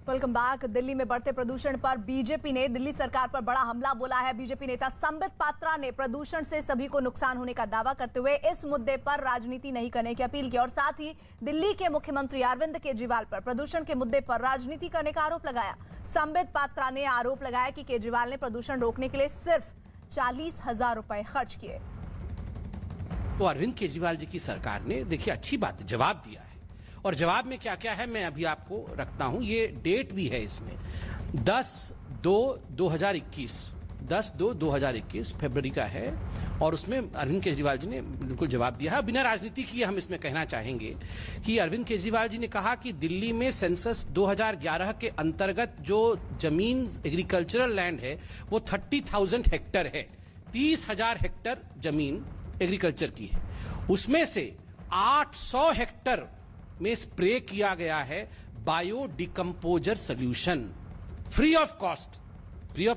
Welcome back. Delhi में बढ़ते प्रदूषण पर बीजेपी ने दिल्ली सरकार पर बड़ा हमला बोला है। बीजेपी नेता संबित पात्रा ने प्रदूषण से सभी को नुकसान होने का दावा करते हुए इस मुद्दे पर राजनीति नहीं करने की अपील की और साथ ही दिल्ली के मुख्यमंत्री अरविंद केजरीवाल पर प्रदूषण के मुद्दे पर राजनीति करने का आरोप लगाया। संबित पात्रा ने आरोप लगाया कि केजरीवाल ने प्रदूषण रोकने के लिए सिर्फ 40,000 रुपए खर्च किए। तो अरविंद केजरीवाल जी की सरकार ने देखिए अच्छी बात जवाब दिया है, और जवाब में क्या क्या है मैं अभी आपको रखता हूं। ये डेट भी है इसमें 10/2/2021 फरवरी का है, और उसमें अरविंद केजरीवाल जी ने बिल्कुल जवाब दिया है। बिना राजनीति किए हम इसमें कहना चाहेंगे कि अरविंद केजरीवाल जी ने कहा कि दिल्ली में सेंसस 2011 के अंतर्गत जो जमीन एग्रीकल्चरल लैंड है वो 30,000 हेक्टेयर है। 30,000 हेक्टेयर जमीन एग्रीकल्चर की है, उसमें से 800 हेक्टेयर में स्प्रे किया गया है बायोडिकम्पोजर सोल्यूशन, फ्री ऑफ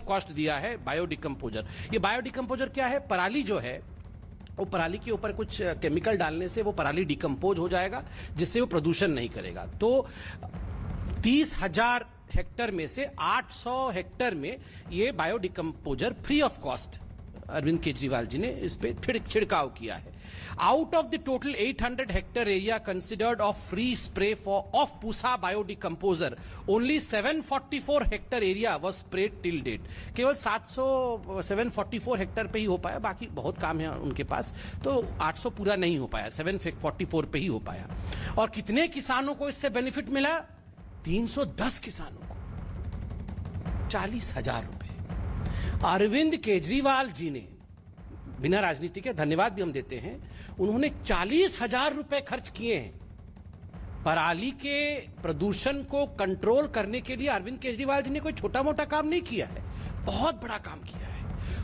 कॉस्ट दिया है बायोडिकम्पोजर। ये बायोडिकम्पोजर क्या है? पराली जो है वो पराली के ऊपर कुछ केमिकल डालने से वो पराली डिकम्पोज हो जाएगा, जिससे वो प्रदूषण नहीं करेगा। तो 30,000 हेक्टेयर में से 800 हेक्टेयर में ये biodecomposer free of cost Arvind Kejriwal ji ने इस पे छिड़काव किया है। Out of the total 800 hectare area considered of free spray of Pusa biodecomposer, only 744 hectare area was spread till date. केवल 744 हेक्टेयर पे ही हो पाया, बाकी बहुत काम है उनके पास, तो 800 पूरा नहीं हो पाया, 744 पे ही हो पाया। और कितने किसानों को इससे बेनिफिट मिला? 310 किसानों को 40,000 रुपए। अरविंद केजरीवाल जी ने बिना राजनीति के, धन्यवाद भी हम देते हैं, उन्होंने 40,000 रुपए खर्च किए हैं पराली के प्रदूषण को कंट्रोल करने के लिए। अरविंद केजरीवाल जी ने कोई छोटा मोटा काम नहीं किया है, बहुत बड़ा काम किया है।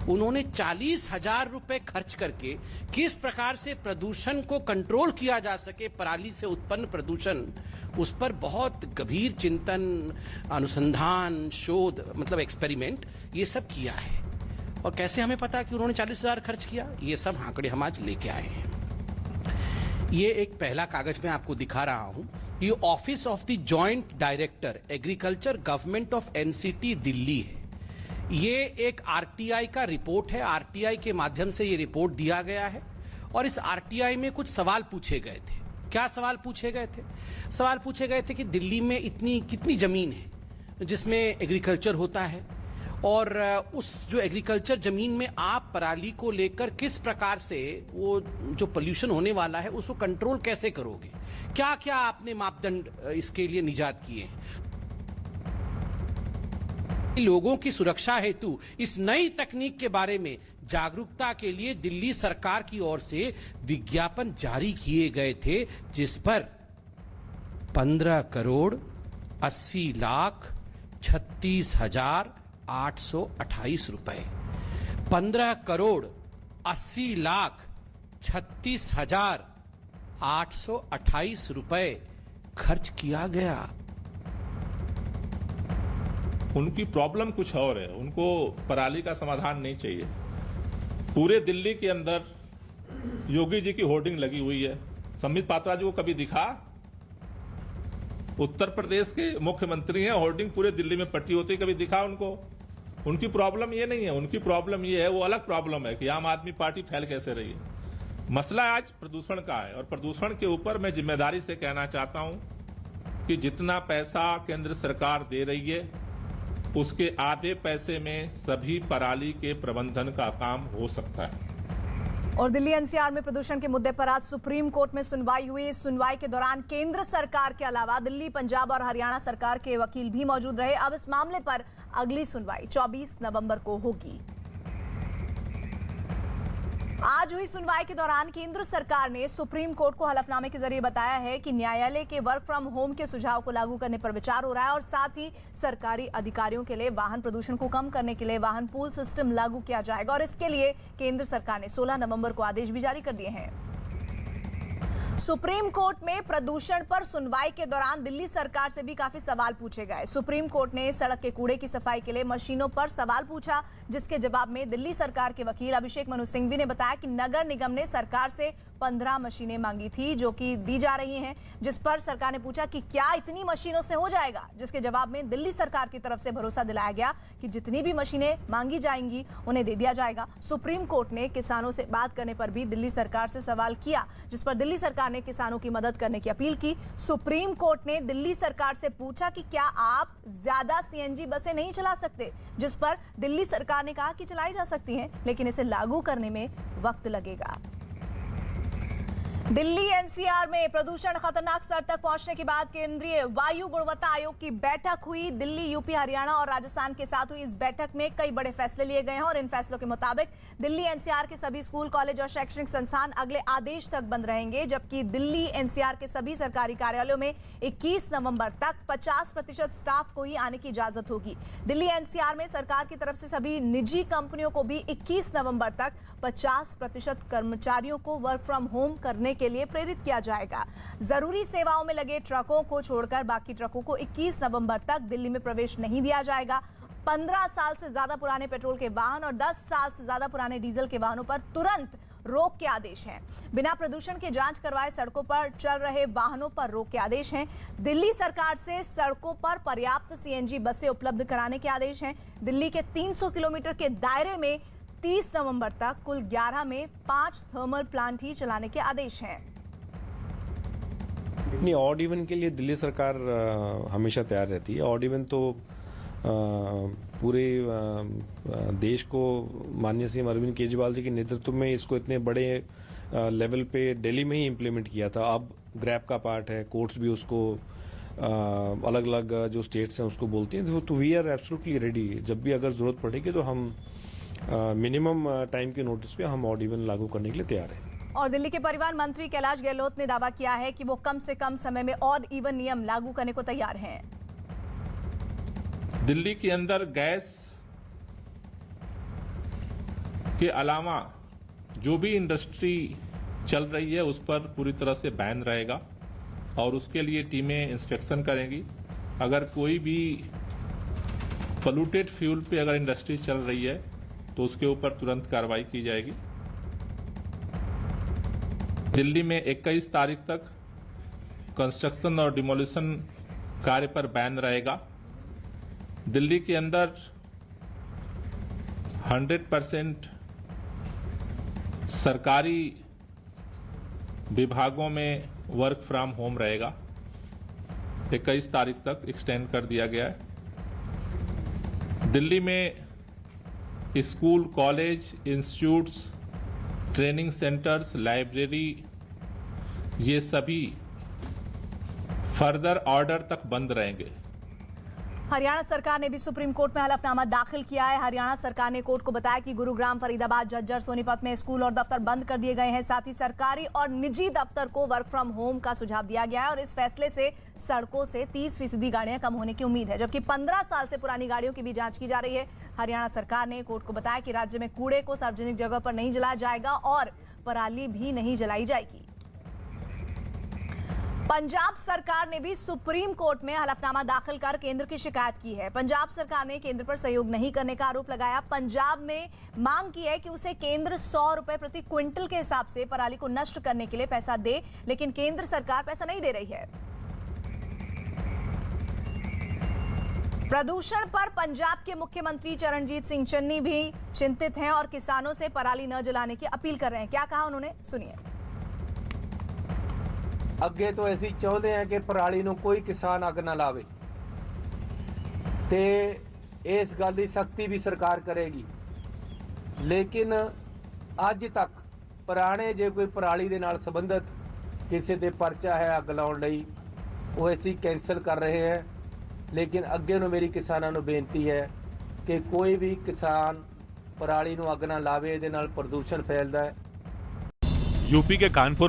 उन्होंने 40,000 रुपए खर्च करके किस प्रकार से प्रदूषण को कंट्रोल किया जा सके, पराली से उत्पन्न प्रदूषण, उस पर बहुत गंभीर चिंतन, अनुसंधान, शोध, मतलब एक्सपेरिमेंट, ये सब किया है। और कैसे हमें पता कि उन्होंने 40,000 खर्च किया? ये सब आंकड़े हम आज लेके आए हैं। ये एक पहला कागज मैं आपको दिखा रहा हूं। ये office of the joint director agriculture government of NCT Delhi है। ये एक आरटीआई का रिपोर्ट है, आरटीआई के माध्यम से ये रिपोर्ट दिया गया है। और इस आरटीआई में कुछ सवाल पूछे गए थे। क्या सवाल पूछे गए थे? सवाल पूछे गए थे कि दिल्ली में कितनी जमीन है जिसमें एग्रीकल्चर होता है, और उस जो एग्रीकल्चर जमीन में आप पराली को लेकर किस प्रकार से वो जो पोल्यूशन होने वाला है उसको कंट्रोल कैसे करोगे? क्या क्या आपने मापदंड इसके लिए निजात किए हैं? लोगों की सुरक्षा हेतु इस नई तकनीक के बारे में जागरूकता के लिए दिल्ली सरकार की ओर से विज्ञापन जारी किए गए थे, जिस पर 15,36,36,828 रुपए, 15,36,36,828 रुपए खर्च किया गया। उनकी प्रॉब्लम कुछ और है, उनको पराली का समाधान नहीं चाहिए। पूरे दिल्ली के अंदर योगी जी की होर्डिंग लगी हुई है। संबित पात्रा जी को कभी दिखा? उत्तर प्रदेश के मुख्यमंत्री हैं, होर्डिंग पूरे दिल्ली में पट्टी होती, कभी दिखा उनको? उनकी प्रॉब्लम ये नहीं है, उनकी प्रॉब्लम ये है, वो अलग प्रॉब्लम है कि आम आदमी पार्टी फैल कैसे रही है। मसला आज प्रदूषण का है, और प्रदूषण के ऊपर मैं जिम्मेदारी से कहना चाहता हूं कि जितना पैसा केंद्र सरकार दे रही है उसके आधे पैसे में सभी पराली के प्रबंधन का काम हो सकता है। और दिल्ली एनसीआर में प्रदूषण के मुद्दे पर आज सुप्रीम कोर्ट में सुनवाई हुई। इस सुनवाई के दौरान केंद्र सरकार के अलावा दिल्ली, पंजाब और हरियाणा सरकार के वकील भी मौजूद रहे। अब इस मामले पर अगली सुनवाई 24 नवंबर को होगी। आज हुई सुनवाई के दौरान केंद्र सरकार ने सुप्रीम कोर्ट को हलफनामे के जरिए बताया है कि न्यायालय के वर्क फ्रॉम होम के सुझाव को लागू करने पर विचार हो रहा है, और साथ ही सरकारी अधिकारियों के लिए वाहन प्रदूषण को कम करने के लिए वाहन पूल सिस्टम लागू किया जाएगा, और इसके लिए केंद्र सरकार ने 16 नवंबर को आदेश भी जारी कर दिए हैं। सुप्रीम कोर्ट में प्रदूषण पर सुनवाई के दौरान दिल्ली सरकार से भी काफी सवाल पूछे गए। सुप्रीम कोर्ट ने सड़क के कूड़े की सफाई के लिए मशीनों पर सवाल पूछा, जिसके जवाब में दिल्ली सरकार के वकील अभिषेक मनु सिंघवी ने बताया कि नगर निगम ने सरकार से 15 मशीनें मांगी थी, जो कि दी जा रही हैं, जिस पर सरकार ने पूछा कि क्या इतनी मशीनों से हो जाएगा, जिसके जवाब में दिल्ली सरकार की तरफ से भरोसा दिलाया गया कि जितनी भी मशीनें मांगी जाएंगी उन्हें दे दिया जाएगा। सुप्रीम कोर्ट ने किसानों से बात करने पर भी दिल्ली सरकार से सवाल किया, जिस पर दिल्ली सरकार ने किसानों की मदद करने की अपील की। सुप्रीम कोर्ट ने दिल्ली सरकार से पूछा कि क्या आप ज्यादा सीएनजी बसें नहीं चला सकते, जिस पर दिल्ली सरकार ने कहा कि चलाई जा सकती हैं, लेकिन इसे लागू करने में वक्त लगेगा। दिल्ली एनसीआर में प्रदूषण खतरनाक स्तर तक पहुंचने के बाद केंद्रीय वायु गुणवत्ता आयोग की बैठक हुई। दिल्ली, यूपी, हरियाणा और राजस्थान के साथ हुई इस बैठक में कई बड़े फैसले लिए गए हैं और इन फैसलों के मुताबिक दिल्ली एनसीआर के सभी स्कूल, कॉलेज और शैक्षणिक संस्थान अगले आदेश तक बंद रहेंगे, जबकि दिल्ली एनसीआर के सभी सरकारी कार्यालयों में 21 नवंबर तक 50% स्टाफ को ही आने की इजाजत होगी। दिल्ली एनसीआर में सरकार की तरफ से सभी निजी कंपनियों को भी 21 नवंबर तक 50% कर्मचारियों को वर्क फ्रॉम होम करने के लिए प्रेरित किया जाएगा। जरूरी सेवाओं में लगे ट्रकों को छोड़कर बाकी ट्रकों को 21 नवंबर तक दिल्ली में प्रवेश नहीं दिया जाएगा। 15 साल से ज्यादा पुराने पेट्रोल के वाहन और 10 साल से ज्यादा पुराने डीजल के वाहनों पर तुरंत रोक के आदेश हैं। बिना प्रदूषण के जांच करवाए सड़कों पर चल रहे वाहनों पर रोक के आदेश हैं। दिल्ली सरकार से सड़कों पर पर्याप्त सीएनजी बसें उपलब्ध कराने के आदेश हैं। दिल्ली के 300 किलोमीटर के दायरे में 30 नवंबर तक कुल 11 में 5 थर्मल प्लांट ही चलाने के आदेश हैं। नहीं, ऑड इवन के लिए दिल्ली सरकार हमेशा तैयार रहती है। ऑड इवन तो पूरे देश को माननीय सीएम अरविंद केजरीवाल जी के नेतृत्व में इसको इतने बड़े लेवल पे दिल्ली में ही इम्प्लीमेंट किया था। अब ग्रैब का पार्ट है, कोर्ट्स भी उसको अलग अलग जो स्टेट्स हैं उसको बोलती हैं। तो वी आर एब्सोल्युटली रेडी। जब भी अगर जरूरत पड़ेगी तो हम मिनिमम टाइम के नोटिस पे हम ऑड इवन लागू करने के लिए तैयार हैं। और दिल्ली के परिवहन मंत्री कैलाश गहलोत ने दावा किया है कि वो कम से कम समय में ऑड इवन नियम लागू करने को तैयार हैं। दिल्ली के अंदर गैस के अलावा जो भी इंडस्ट्री चल रही है उस पर पूरी तरह से बैन रहेगा और उसके लिए टीमें इंस्पेक्शन करेंगी। अगर कोई भी पोल्यूटेड फ्यूल पे अगर इंडस्ट्री चल रही है तो उसके ऊपर तुरंत कार्रवाई की जाएगी। दिल्ली में 21 तारीख तक कंस्ट्रक्शन और डिमोलिशन कार्य पर बैन रहेगा। दिल्ली के अंदर 100% सरकारी विभागों में वर्क फ्रॉम होम रहेगा। 21 तारीख तक एक्सटेंड कर दिया गया है। दिल्ली में school, college, institutes, training centres, library ये सभी फर्दर ऑर्डर तक बंद रहेंगे। हरियाणा सरकार ने भी सुप्रीम कोर्ट में हलफनामा दाखिल किया है। हरियाणा सरकार ने कोर्ट को बताया कि गुरुग्राम, फरीदाबाद, झज्जर, सोनीपत में स्कूल और दफ्तर बंद कर दिए गए हैं। साथ ही सरकारी और निजी दफ्तर को वर्क फ्रॉम होम का सुझाव दिया गया है और इस फैसले से सड़कों से 30% गाड़ियां कम होने की उम्मीद है, जबकि 15 साल से पुरानी गाड़ियों की भी जांच की जा रही है। हरियाणा सरकार ने कोर्ट को बताया कि राज्य में कूड़े को सार्वजनिक जगह पर नहीं जलाया जाएगा और पराली भी नहीं जलाई जाएगी। पंजाब सरकार ने भी सुप्रीम कोर्ट में हलफनामा दाखिल कर केंद्र की शिकायत की है। पंजाब सरकार ने केंद्र पर सहयोग नहीं करने का आरोप लगाया। पंजाब में मांग की है कि उसे केंद्र 100 रुपए प्रति क्विंटल के हिसाब से पराली को नष्ट करने के लिए पैसा दे, लेकिन केंद्र सरकार पैसा नहीं दे रही है। प्रदूषण पर पंजाब के मुख्यमंत्री चरणजीत सिंह चन्नी भी चिंतित हैं और किसानों से पराली न जलाने की अपील कर रहे हैं। क्या कहा उन्होंने, सुनिए। ਅੱਗੇ ਤੋਂ ਅਸੀਂ ਚਾਹੁੰਦੇ ਹਾਂ ਕਿ ਪਰਾਲੀ ਨੂੰ ਕੋਈ ਕਿਸਾਨ ਅੱਗ ਨਾ ਲਾਵੇ ਤੇ ਇਸ ਗੱਲ ਦੀ ਸਖਤੀ ਵੀ ਸਰਕਾਰ ਕਰੇਗੀ। ਲੇਕਿਨ ਅੱਜ ਤੱਕ ਪੁਰਾਣੇ ਜੇ ਕੋਈ ਪਰਾਲੀ ਦੇ ਨਾਲ ਸੰਬੰਧਿਤ ਕਿਸੇ ਤੇ ਪਰਚਾ ਹੈ ਅੱਗ ਲਾਉਣ ਲਈ ਉਹ ਅਸੀਂ ਕੈਂਸਲ ਕਰ ਰਹੇ ਹਾਂ। ਲੇਕਿਨ ਅੱਗੇ ਨੂੰ ਮੇਰੀ ਕਿਸਾਨਾਂ ਨੂੰ ਬੇਨਤੀ ਹੈ ਕਿ ਕੋਈ ਵੀ ਕਿਸਾਨ ਪਰਾਲੀ ਨੂੰ ਅੱਗ ਨਾ ਲਾਵੇ, ਇਹਦੇ ਨਾਲ ਪ੍ਰਦੂਸ਼ਣ ਫੈਲਦਾ ਹੈ। यूपी के कानपुर